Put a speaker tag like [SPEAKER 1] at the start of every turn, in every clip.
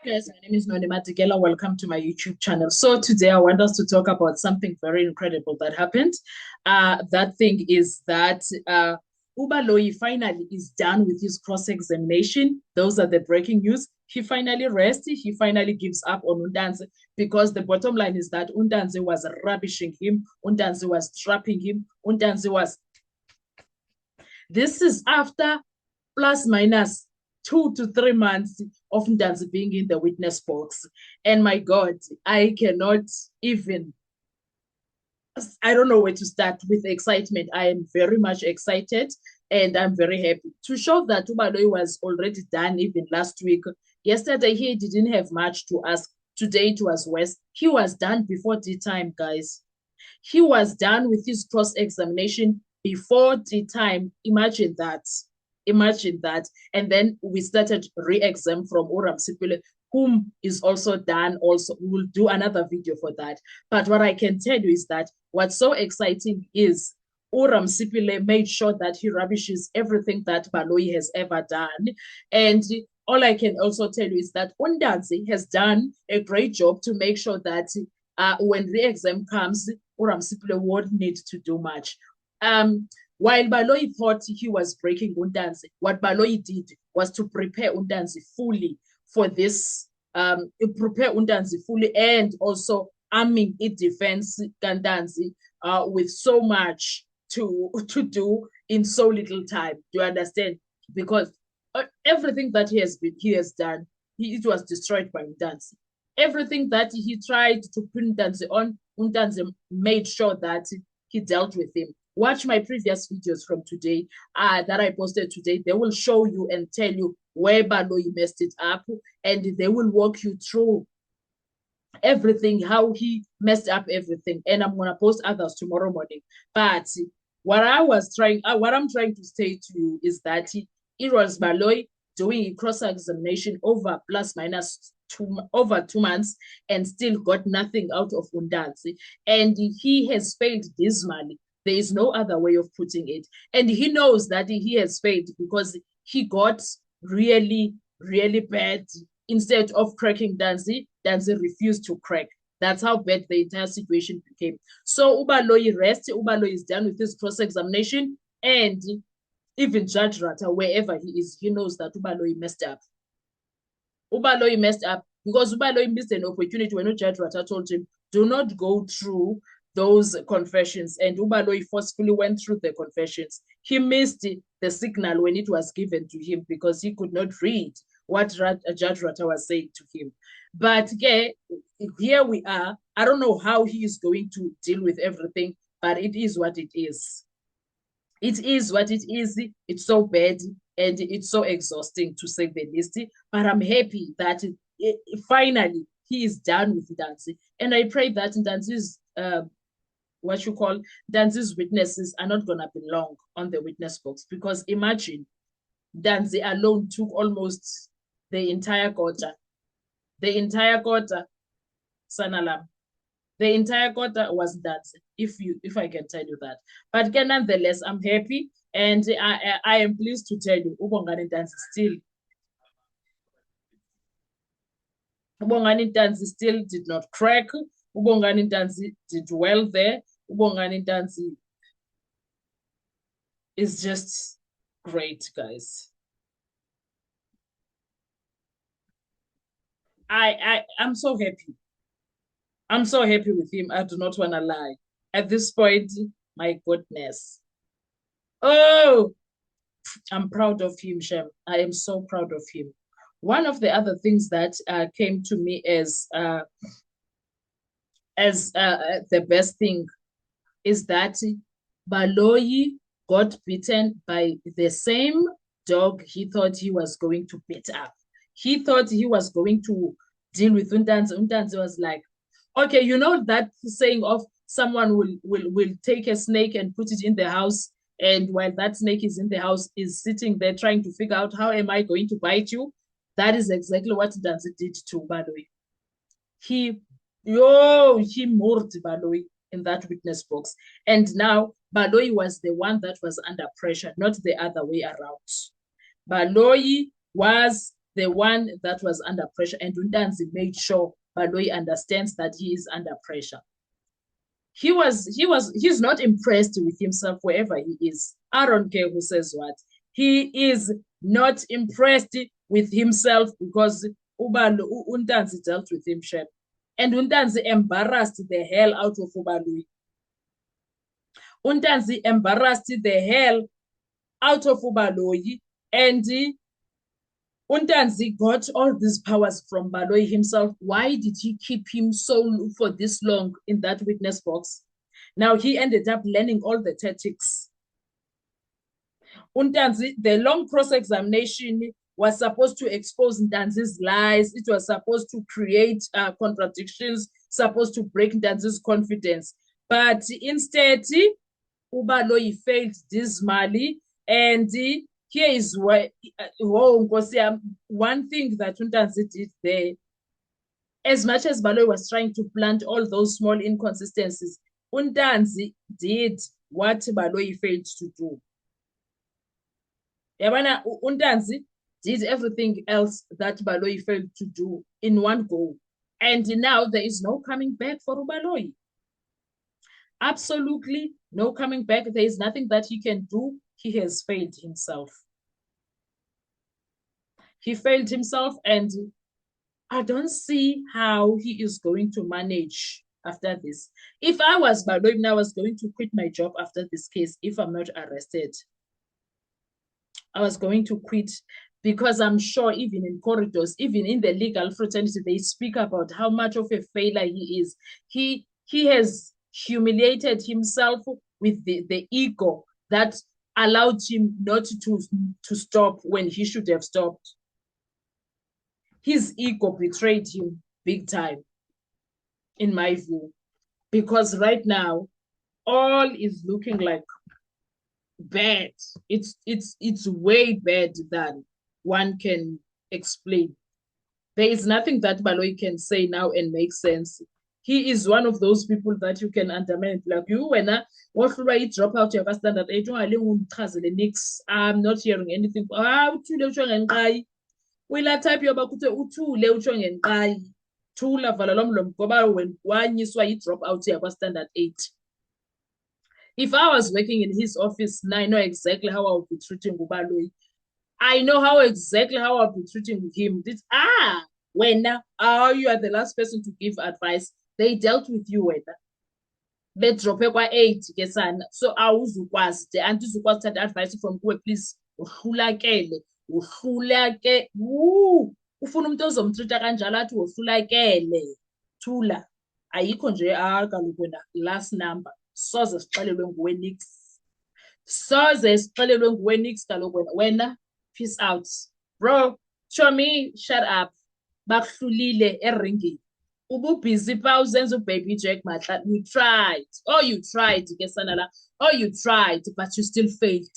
[SPEAKER 1] Hi guys, my name is Noni Matigela. Welcome to my YouTube channel. So today I want us to talk about something very incredible that happened. That thing is that Ubaloyi finally is done with his cross-examination. Those are the breaking news. He finally rests. He finally gives up on Undanze because the bottom line is that Undanze was rubbishing him. Undanze was trapping him. Undanze was... This is after plus minus 2 to 3 months of Ndanzi being in the witness box. And my God, I cannot even, I don't know where to start with excitement. I am very much excited and I'm very happy to show that Ubaloyi was already done even last week. Yesterday, he didn't have much to ask. Today, it was worse. He was done before tea time, guys. He was done with his cross-examination before tea time. Imagine that. Imagine that. And then we started re-exam from Uram Sipile, whom is also done also. We will do another video for that. But what I can tell you is that what's so exciting is Uram Sipile made sure that he rubbishes everything that Baloyi has ever done. And all I can also tell you is that Undanzi has done a great job to make sure that when the exam comes, Uram Sipile won't need to do much. While Baloyi thought he was breaking Undanzi, what Baloyi did was to prepare Undanzi fully for this, prepare Undanzi fully and also arming its defense Kandanzi with so much to do in so little time. Do you understand? Because everything that he has done, it was destroyed by Undanzi. Everything that he tried to put Undanzi on, Undanzi made sure that he dealt with him. Watch my previous videos from today that I posted today. They will show you and tell you where Baloyi messed it up, and they will walk you through everything, how he messed up everything. And I'm gonna post others tomorrow morning. But what I'm trying to say to you is that it was Baloyi doing a cross-examination over plus minus over 2 months and still got nothing out of Undanzi. And he has failed dismally. There is no other way of putting it. And he knows that he has failed because he got really, really bad. Instead of cracking Danzi, Danzi refused to crack. That's how bad the entire situation became. So Ubaloyi rests. Ubaloyi is done with his cross-examination. And even Judge Rata, wherever he is, he knows that Ubaloyi messed up. Ubaloyi messed up because Ubaloyi missed an opportunity when Judge Rata told him, do not go through those confessions. And Ubaloyi forcefully went through the confessions. He missed the signal when it was given to him because he could not read what Judge Rata was saying to him. But here we are. I don't know how he is going to deal with everything, but it is what it is. It is what it is. It's so bad and it's so exhausting, to say the least. But I'm happy that finally he is done with Ndanzi. And I pray that Ndanzi's what you call Ndanzi's witnesses are not gonna be long on the witness box, because imagine Ndanzi alone took almost the entire quarter. The entire quarter, Sanalam. The entire quarter was Ndanzi, if I can tell you that. But nonetheless, I'm happy and I am pleased to tell you Ubongani Ndanzi still did not crack. Ubongani Ndanzi did well there. Ubongani Ndanzi is just great, guys. I'm so happy. I'm so happy with him. I do not want to lie. At this point, my goodness. Oh, I'm proud of him, Shem. I am so proud of him. One of the other things that came to me as the best thing is that Baloyi got bitten by the same dog he thought he was going to beat up. He thought he was going to deal with Undanzi. Undanzi was like, okay, you know that saying of someone will take a snake and put it in the house, and while that snake is in the house, is sitting there trying to figure out how am I going to bite you? That is exactly what Ndanzi did to Baloyi. He moved Baloyi in that witness box. And now Baloyi was the one that was under pressure, not the other way around. Baloyi was the one that was under pressure, and Untanzi made sure Baloyi understands that he is under pressure. He's not impressed with himself wherever he is. I don't care who says what. He is not impressed with himself because Untanzi dealt with him, Shep. And Untanzi embarrassed the hell out of Ubaloyi. Untanzi embarrassed the hell out of Ubaloyi, and Untanzi got all these powers from Baloyi himself. Why did he keep him so for this long in that witness box? Now he ended up learning all the tactics. Untanzi, the long cross-examination was supposed to expose Ntanzi's lies. It was supposed to create contradictions, supposed to break Ntanzi's confidence. But instead, Ubaloyi failed dismally, and here is why one thing that Untanzi did there, as much as Baloyi was trying to plant all those small inconsistencies, Untanzi did what Baloyi failed to do. Yabana, Untanzi did everything else that Baloyi failed to do in one go. And now there is no coming back for Ubaloyi. Absolutely no coming back. There is nothing that he can do. He has failed himself. He failed himself, and I don't see how he is going to manage after this. If I was Baloyi, I was going to quit my job after this case if I'm not arrested. I was going to quit because I'm sure even in corridors, even in the legal fraternity, they speak about how much of a failure he is. He has humiliated himself with the ego that allowed him not to stop when he should have stopped. His ego betrayed him big time, in my view, because right now, all is looking like bad. It's way bad than one can explain. There is nothing that Baloyi can say now and make sense. He is one of those people that you can undermine. Like you, when what should you drop out your standard 8? I'm not hearing anything. Will type your bakute uthule utsho ngenqayi. Thula vala lo mlomo ngoba wanyiswa yi-drop out yakwa standard 8. If I was working in his office, now I know exactly how I would be treating Ubaloyi. I know exactly how I'll be treating him. When you are the last person to give advice, they dealt with you when they drop kwa 8 ke sana. So awuzukwazi andizukwazi thatha advice from kuwe, please uhlulakele uhlulake. Ufuna umuntu ozomtreata kanjalo athi wohlulakele. Thula. Ayikho nje kaloku wena last number. Soze sixelelwe nguwe nix. Soze sixelelwe nguwe nix kaloku wena. Peace out. Bro, show me, shut up. Bakuhlulile eringini. Ububhizi pha uzenza ubaby Jack Matla. You tried. You tried ke sana la. You tried, but you still failed.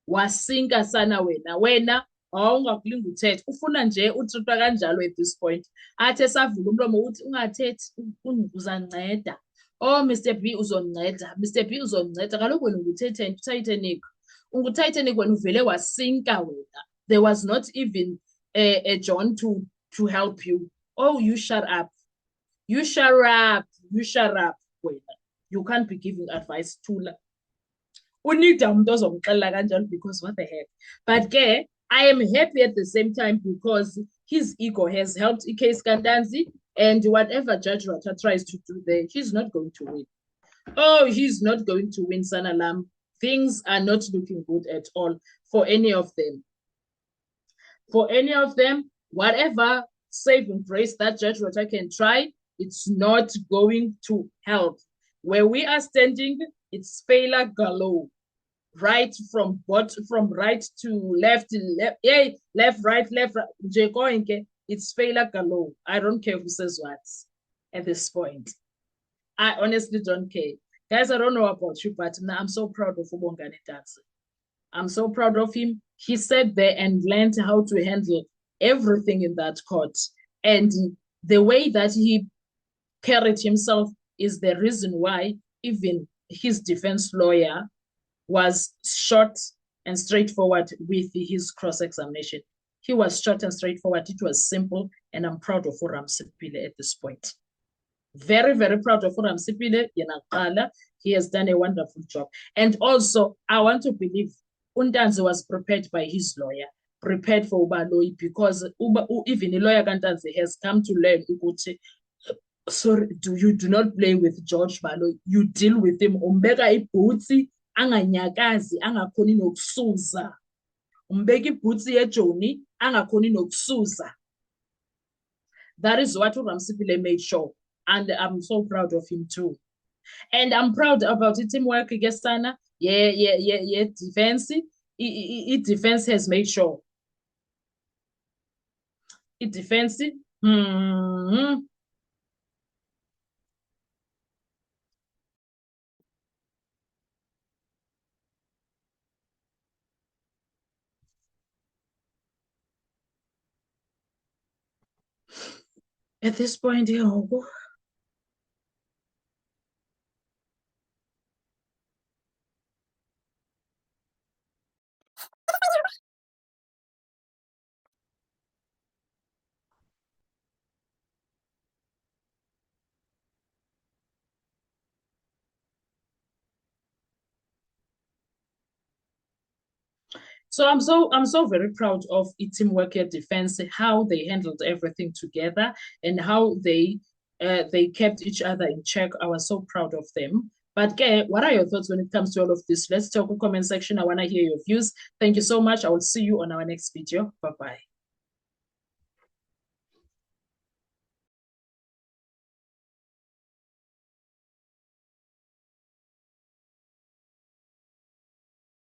[SPEAKER 1] Wasinka sana wena awungakulinga uthethe. Ufuna nje utrutwa kanjalo at this point. Athe savula umlomo uthi ungathethi uzanceda. Mr. B uzonceda. Mr. B uzonceda. Kaloku wena Titanic. Titanic when uvele wasinka wena. There was not even a John to help you. You shut up. You shut up. You shut up wena. You can't be giving advice to unida umuntu ozomxelela kanjalo because what the heck. But I am happy at the same time because his ego has helped case Ntanzi, and whatever Judge Rata tries to do there, he's not going to win. He's not going to win, Sanalam. Things are not looking good at all for any of them. For any of them, whatever saving grace that Judge Rata can try, it's not going to help. Where we are standing, it's failure galore. Right from right to left, left, right. It's failure galore. I don't care who says what at this point. I honestly don't care. Guys, I don't know about you, but I'm so proud of Ubongani Taxi. I'm so proud of him. He sat there and learned how to handle everything in that court. And the way that he carried himself is the reason why even his defense lawyer was short and straightforward with his cross-examination. He was short and straightforward. It was simple, and I'm proud of uRamsipile at this point. Very, very proud of uRamsipile. He has done a wonderful job. And also, I want to believe uNtanzi was prepared by his lawyer, prepared for Ubaloyi, because even the lawyer kaNtanzi has come to learn ukuthi, sorry, you do not play with George Baloyi. You deal with him. Umbeka ibhutsi, anganyakazi, angakhoni nokusuza. Umbeka ibhutsi yeJoni, angakhoni nokusuza. That is what uRamsipile made sure. And I'm so proud of him too. And I'm proud about the teamwork against Sana. Yeah, defense. Defense has made sure. Defense. At this point, so I'm so very proud of teamwork at defense, how they handled everything together and how they kept each other in check. I was so proud of them. But what are your thoughts when it comes to all of this? Let's talk in the comment section. I want to hear your views. Thank you so much. I will see you on our next video. Bye-bye.